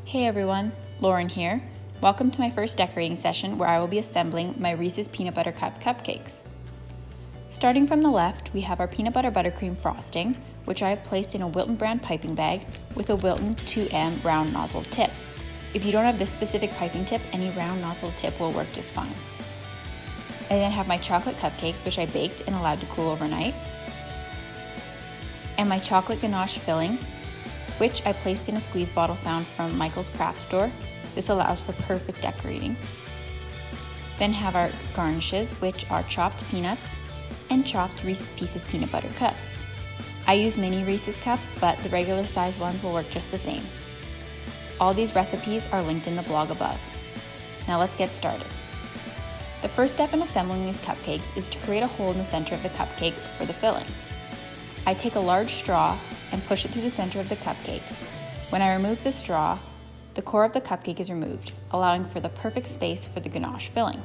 Hey everyone, Lauren here. Welcome to my first decorating session where I will be assembling my Reese's Peanut Butter Cup cupcakes. Starting from the left, we have our peanut butter buttercream frosting, which I have placed in a Wilton brand piping bag with a Wilton 2M round nozzle tip. If you don't have this specific piping tip, any round nozzle tip will work just fine. I then have my chocolate cupcakes, which I baked and allowed to cool overnight, and my chocolate ganache filling, which I placed in a squeeze bottle found from Michael's craft store. This allows for perfect decorating. Then have our garnishes, which are chopped peanuts and chopped Reese's Pieces peanut butter cups. I use mini Reese's cups, but the regular size ones will work just the same. All these recipes are linked in the blog above. Now let's get started. The first step in assembling these cupcakes is to create a hole in the center of the cupcake for the filling. I take a large straw and push it through the center of the cupcake. When I remove the straw, the core of the cupcake is removed, allowing for the perfect space for the ganache filling.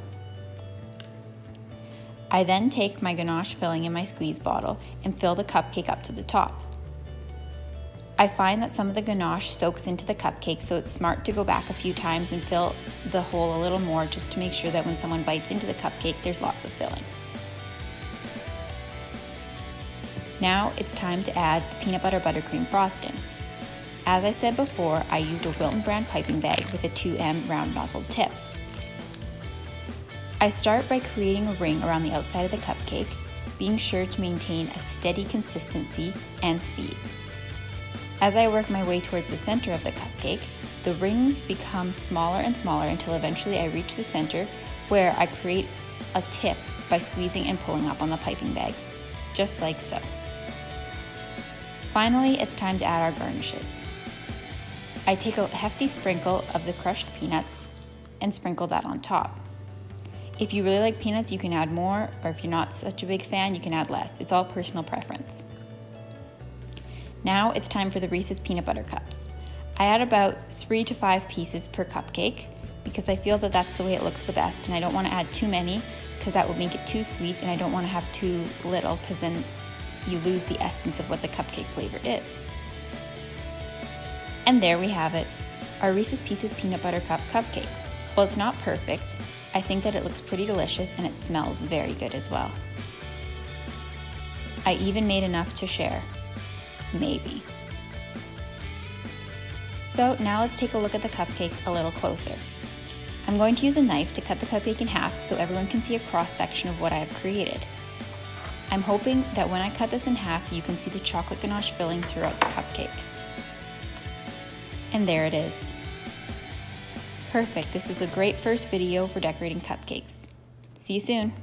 I then take my ganache filling in my squeeze bottle and fill the cupcake up to the top. I find that some of the ganache soaks into the cupcake, so it's smart to go back a few times and fill the hole a little more just to make sure that when someone bites into the cupcake, there's lots of filling. Now it's time to add the peanut butter buttercream frosting. As I said before, I used a Wilton brand piping bag with a 2M round nozzle tip. I start by creating a ring around the outside of the cupcake, being sure to maintain a steady consistency and speed. As I work my way towards the center of the cupcake, the rings become smaller and smaller until eventually I reach the center, where I create a tip by squeezing and pulling up on the piping bag, just like so. Finally, it's time to add our garnishes. I take a hefty sprinkle of the crushed peanuts and sprinkle that on top. If you really like peanuts, you can add more, or if you're not such a big fan, you can add less. It's all personal preference. Now it's time for the Reese's peanut butter cups. I add about 3 to 5 pieces per cupcake because I feel that that's the way it looks the best, and I don't want to add too many because that would make it too sweet, and I don't want to have too little because then you lose the essence of what the cupcake flavor is. And there we have it, our Reese's Pieces peanut butter cup cupcakes. While it's not perfect, I think that it looks pretty delicious and it smells very good as well. I even made enough to share. Maybe. So now let's take a look at the cupcake a little closer. I'm going to use a knife to cut the cupcake in half so everyone can see a cross section of what I have created. I'm hoping that when I cut this in half, you can see the chocolate ganache filling throughout the cupcake. And there it is. Perfect, this was a great first video for decorating cupcakes. See you soon.